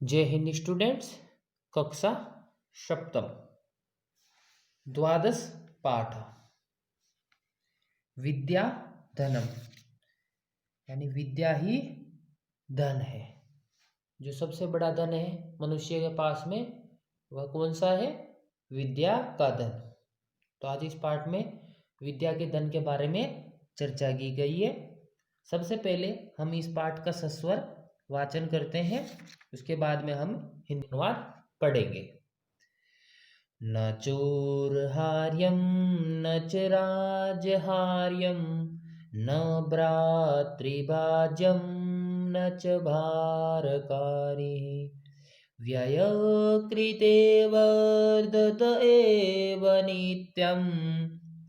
जय हिंद स्टूडेंट्स। कक्षा सप्तम द्वादश पाठ विद्या धनम, यानी विद्या ही धन है। जो सबसे बड़ा धन है मनुष्य के पास में वह कौन सा है? विद्या का धन। तो आज इस पाठ में विद्या के धन के बारे में चर्चा की गई है। सबसे पहले हम इस पाठ का सस्वर वाचन करते हैं, उसके बाद में हम हिंदी अनुवाद पढ़ेंगे। न चोरहार्यं न च राजहार्यं न भ्रातृभाज्यं न च भारकारी व्ययकृते वर्धत एव नित्यं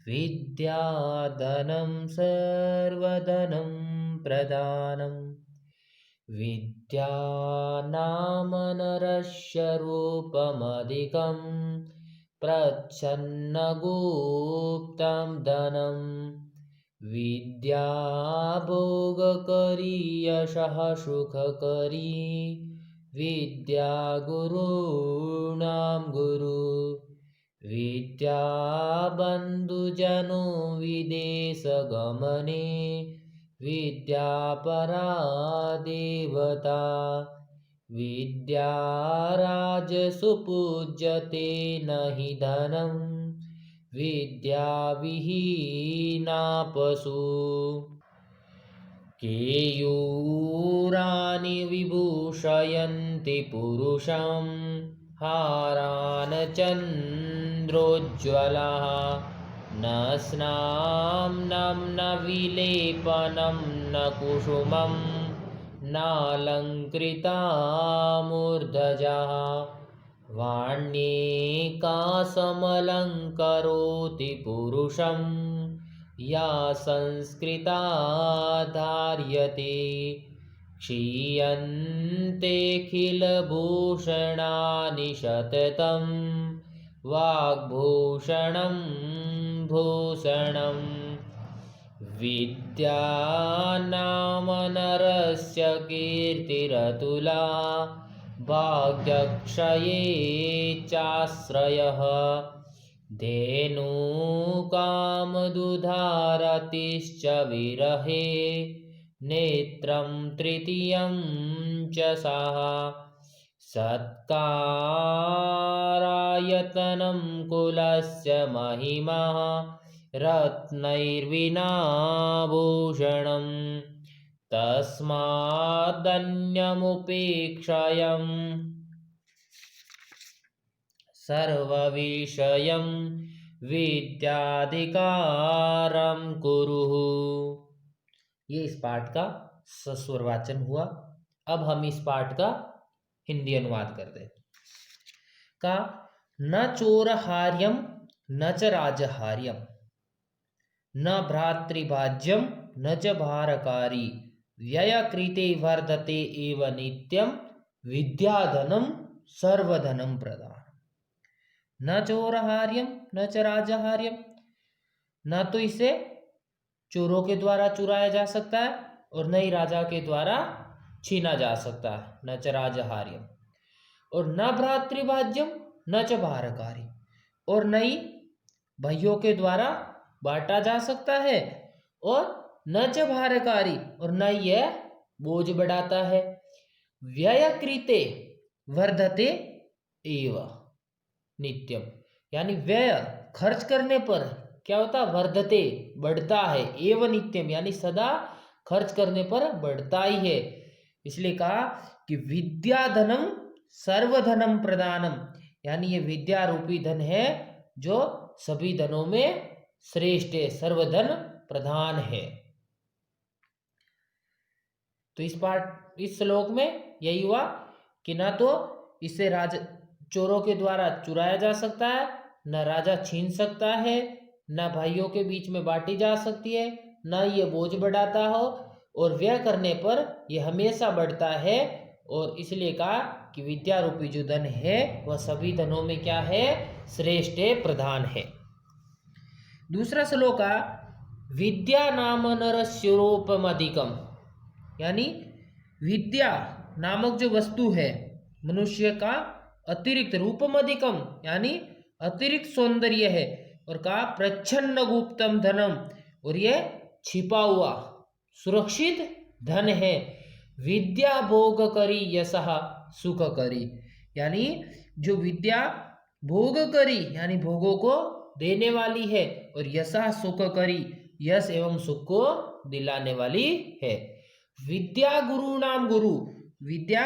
विद्याधनं सर्वधनं प्रधानम्। विद्या नाम नरस्य रूपमधिकं प्रच्छन्नगुप्तं धनं विद्या भोगकरी यशः सुखकरी विद्या गुरूणां गुरु विद्या बन्धुजनो विदेशगमने विद्या परा देवता विद्या राजसु पूज्यते न हि धनं विद्या विहीना पशु। केयूराणि विभूषयन्ति पुरुषं हारान् चन्द्रोज्ज्वलः न स्नानं न विलेपनं न कुसुमं नालङ्कृता मूर्धजः वाण्येकासमलङ्करोति पुरुषं या संस्कृता धार्यते क्षीयन्तेऽखिलभूषणानि सततं वाग्भूषणं भूषणं। विद्या नाम नरस्य कीर्तिरतुला भाग्यक्षये चाश्रयः धेनुकामदुधारतिश्च विरहे नेत्रं तृतीयं च सः सत्कारायतनं कुलस्य महिमा रत्नैर्विना भूषणं तस्मादन्यमुपेक्षयं सर्वविषयं विद्याधिकारं कुरु। ये इस पाठ का सस्वर वाचन हुआ। अब हम इस पाठ का हिंदी अनुवाद करते हैं। का न चोरहार्यम न च राजहार्यम न भ्रातृभाज्यम न च भारकारी व्ययकृते वर्धते एव नित्यं विद्याधनं सर्वधनं प्रदान। न चोरहार्यम न च राजहार्यम, न तो इसे चोरों के द्वारा चुराया जा सकता है और न ही राजा के द्वारा छीना जा सकता है, न च राजहार्यम। और न भ्रातृभाज्यम न च भारकारी, और न ही भाइयों के द्वारा बांटा जा सकता है, और न च भारकारी, और न ही यह बोझ बढ़ाता है। व्ययकृते वर्धते एव नित्यम, यानी व्यय खर्च करने पर क्या होता है? वर्धते बढ़ता है, एव नित्यम यानी सदा खर्च करने पर बढ़ता ही है। इसलिए कहा कि विद्या धनम सर्वधनम प्रदानम, यानी ये विद्या रूपी धन है जो सभी धनों में श्रेष्ठ है, सर्वधन प्रधान है। तो इस श्लोक में यही हुआ कि ना तो इसे चोरों के द्वारा चुराया जा सकता है, न राजा छीन सकता है, न भाइयों के बीच में बांटी जा सकती है, न ये बोझ बढ़ाता हो, और व्यय करने पर यह हमेशा बढ़ता है। और इसलिए कहा कि विद्या रूपी जो धन है वह सभी धनों में क्या है? श्रेष्ठ है, प्रधान है। दूसरा श्लोक का विद्या नाम नरस्योपम अधिकम, यानी विद्या नामक जो वस्तु है मनुष्य का अतिरिक्त रूपमधिकम यानी अतिरिक्त सौंदर्य है। और कहा प्रच्छन्न गुप्तम धनम, और ये छिपा हुआ सुरक्षित धन है। विद्या भोग करी यशः सुख करी, यानी जो विद्या भोग करी यानी भोगों को देने वाली है, और यशः सुख करी यश एवं सुख को दिलाने वाली है। विद्या गुरु नाम गुरु, विद्या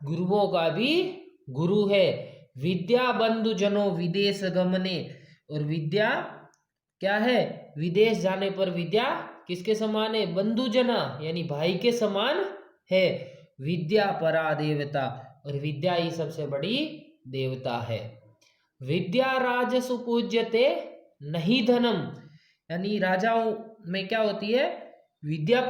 गुरुओं का भी गुरु है। विद्या बंधु जनो विदेश गमने, और विद्या क्या है, विदेश जाने पर विद्या किसके समान है, बंधुजना यानी भाई के समान है। विद्या परा देवता, और विद्या ही सबसे बड़ी देवता है। विद्या राजसु पूज्यते नहीं धनम, यानी राजाओं में क्या होती है, विद्या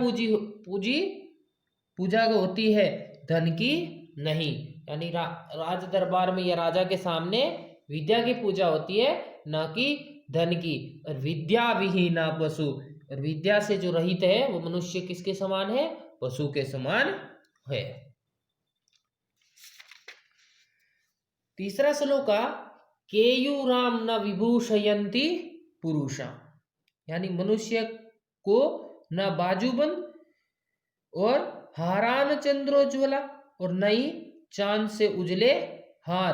पूजा होती है, धन की नहीं। यानी राज दरबार में या राजा के सामने विद्या की पूजा होती है, ना कि धन की। और विद्या विहीना पशु, और विद्या से जो रहित है वो मनुष्य किसके समान है, पशु के समान है। तीसरा श्लोक का केयूराम न विभूषयन्ति पुरुषा, यानी मनुष्य को न बाजूबंद और हारान चंद्रोज्वला, और न ही चांद से उजले हार,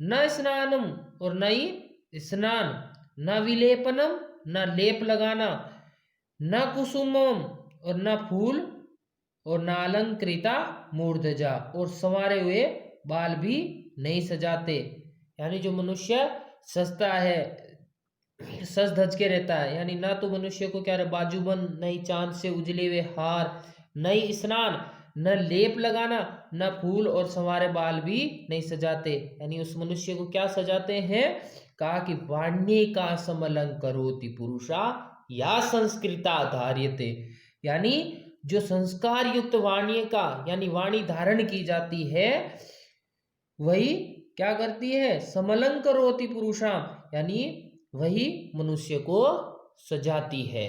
न स्नानम और न ही स्नान, न विलेपनम न लेप लगाना, न कुसुमम और न फूल, और न अलंकृता मूर्धजा, और संवारे हुए बाल भी नहीं सजाते। यानी जो मनुष्य सजता है, सज धज के रहता है, यानी ना तो मनुष्य को क्या बाजूबंद, नहीं चांद से उजले हुए हार, नहीं स्नान, न लेप लगाना, न फूल और संवारे बाल भी नहीं सजाते। यानी उस मनुष्य को क्या सजाते हैं, कहा कि वाण्ये का समलंकरोति पुरुषा या संस्कृता धार्यते, यानी जो संस्कार युक्त वाणी का यानी वाणी धारण की जाती है वही क्या करती है, समलंकरोति पुरुषाम, यानी वही मनुष्य को सजाती है।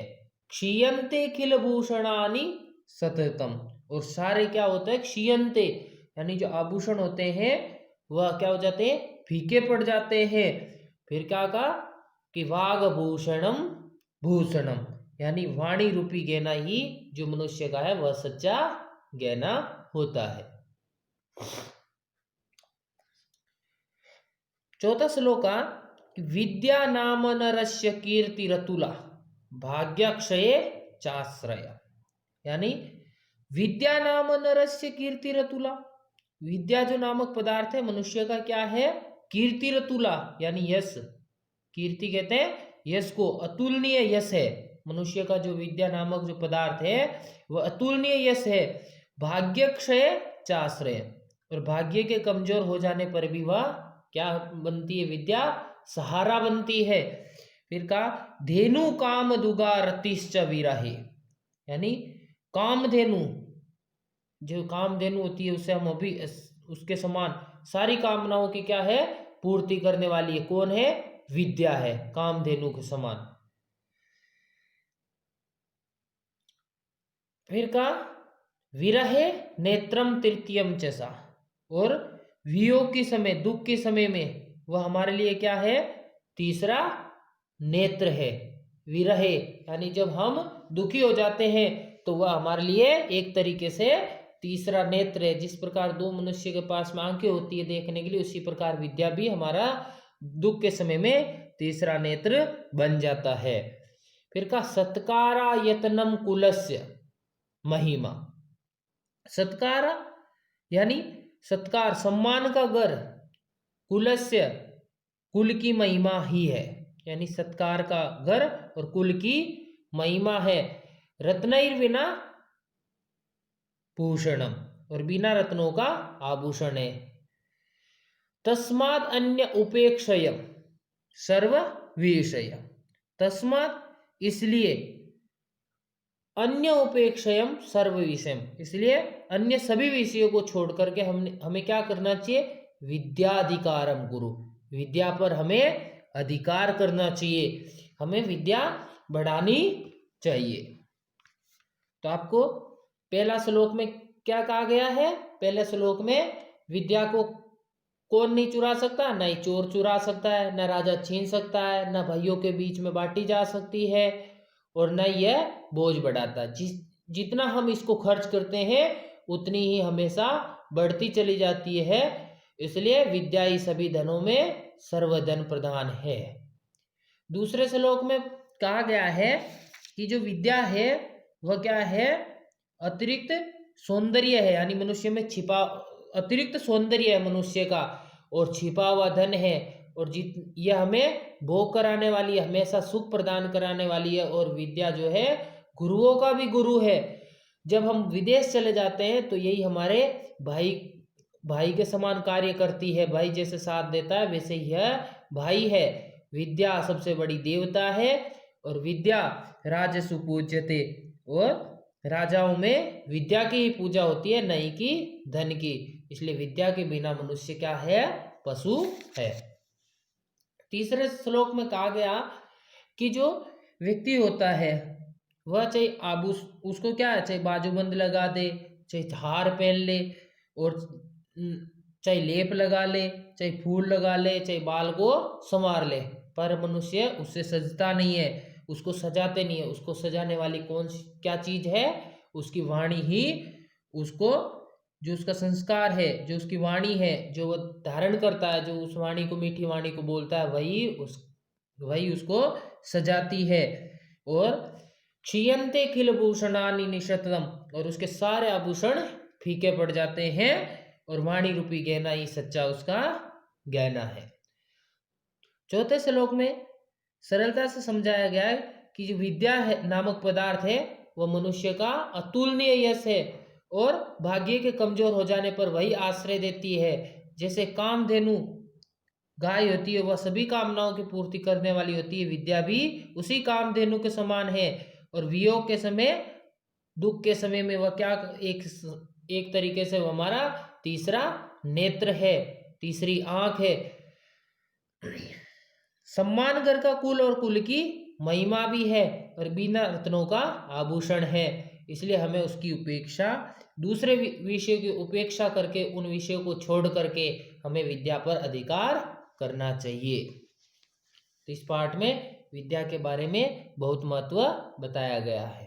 क्षीयन्ते खिल भूषणानि सततम, और सारे क्या होता है, क्षीयन्ते यानी जो आभूषण होते हैं वह क्या हो जाते हैं, फीके पड़ जाते हैं। फिर क्या कहा कि वाग भूषणम भूषणम, यानी वाणी रूपी गहना ही जो मनुष्य का है वह सच्चा गहना होता है। चौथा श्लोक का विद्या नाम नरस्य कीर्ति रतुला भाग्यक्षये चाश्रय, यानी विद्या नाम नरस्य कीर्ति रतुला, विद्या जो नामक पदार्थ है मनुष्य का क्या है, कीर्ति रतुला यानी यश, कीर्ति कहते हैं यश को, अतुलनीय यश है मनुष्य का। जो विद्या नामक जो पदार्थ है वह अतुलनीय यश है। भाग्यक्षय चाश्रय, और भाग्य के कमजोर हो जाने पर भी वह क्या बनती है, विद्या सहारा बनती है। फिर कहा धेनु काम दुगा रतिश्च विरहे, यानी कामधेनु, जो कामधेनु होती है उसे हम अभी उसके समान सारी कामनाओं की क्या है, पूर्ति करने वाली है। कौन है, विद्या है, कामधेनु के समान। फिर कहा विरहे नेत्रम तृतीयम चसा, और वियोग के समय, दुख के समय में वह हमारे लिए क्या है, तीसरा नेत्र है। विरहे यानी जब हम दुखी हो जाते हैं तो वह हमारे लिए एक तरीके से तीसरा नेत्र है। जिस प्रकार दो मनुष्य के पास में आंखें होती है देखने के लिए, उसी प्रकार विद्या भी हमारा दुख के समय में तीसरा नेत्र बन जाता है। फिर का सत्कारा यत्नम कुलस्य महिमा, सत्कारा यानी सत्कार सम्मान का घर, कुलस्य कुल की महिमा ही है, यानी सत्कार का घर और कुल की महिमा है। रत्नैर बिना भूषणम, और बिना रत्नों का आभूषण है। तस्मात् अन्य उपेक्षयम सर्व विषय, तस्मात् इसलिए, अन्य उपेक्षयम सर्व विषयम, इसलिए अन्य सभी विषयों को छोड़ करके हमें क्या करना चाहिए, विद्याधिकारम गुरु, विद्या पर हमें अधिकार करना चाहिए, हमें विद्या बढ़ानी चाहिए। तो आपको पहला श्लोक में क्या कहा गया है, पहले श्लोक में विद्या को कौन नहीं चुरा सकता, न ही चोर चुरा सकता है, न राजा छीन सकता है, न भाइयों के बीच में बांटी जा सकती है, और न यह बोझ बढ़ाता। जितना हम इसको खर्च करते हैं उतनी ही हमेशा बढ़ती चली जाती है। इसलिए विद्या ही सभी धनों में सर्वधन प्रधान है। दूसरे श्लोक में कहा गया है कि जो विद्या है वह क्या है, अतिरिक्त सौंदर्य है, यानी मनुष्य में छिपा अतिरिक्त सौंदर्य है मनुष्य का, और छिपा हुआ धन है, और यह हमें भोग कराने वाली है, हमेशा सुख प्रदान कराने वाली है। और विद्या जो है गुरुओं का भी गुरु है। जब हम विदेश चले जाते हैं तो यही हमारे भाई के समान कार्य करती है, भाई जैसे साथ देता है वैसे ही यह भाई है। विद्या सबसे बड़ी देवता है, और विद्या राजसु पूज्यते, और राजाओं में विद्या की ही पूजा होती है, नहीं कि धन की। इसलिए विद्या के बिना मनुष्य क्या है, पशु है। तीसरे श्लोक में कहा गया कि जो व्यक्ति होता है वह चाहे उसको क्या है, चाहे बाजूबंद लगा दे, चाहे हार पहन ले, और चाहे लेप लगा ले, चाहे फूल लगा ले, चाहे बाल को संवार ले, पर मनुष्य उससे सजता नहीं है, उसको सजाते नहीं है। उसको सजाने वाली क्या चीज है, उसकी वाणी ही उसको, जो उसका संस्कार है, जो उसकी वाणी है, जो वह धारण करता है, जो उस वाणी को, मीठी वाणी को बोलता है, वही उसको सजाती है। और क्षीयन्ते खिल भूषणानि निशतम, और उसके सारे आभूषण फीके पड़ जाते हैं, और वाणी रूपी गहना ही सच्चा उसका गहना है। चौथे श्लोक में सरलता से समझाया गया है कि जो विद्या है नामक पदार्थ है वह मनुष्य का अतुलनीय यश है, और भाग्य के कमजोर हो जाने पर वही आश्रय देती है। जैसे कामधेनु गाय होती है, वह सभी कामनाओं की पूर्ति करने वाली होती है, विद्या भी उसी कामधेनु के समान है। और वियोग के समय, दुख के समय में वह क्या, एक तरीके से वह हमारा तीसरा नेत्र है, तीसरी आंख है। सम्मान घर का कुल, और कुल की महिमा भी है, और बिना रत्नों का आभूषण है। इसलिए हमें उसकी उपेक्षा, दूसरे विषयों की उपेक्षा करके, उन विषयों को छोड़ करके हमें विद्या पर अधिकार करना चाहिए। तो इस पाठ में विद्या के बारे में बहुत महत्व बताया गया है।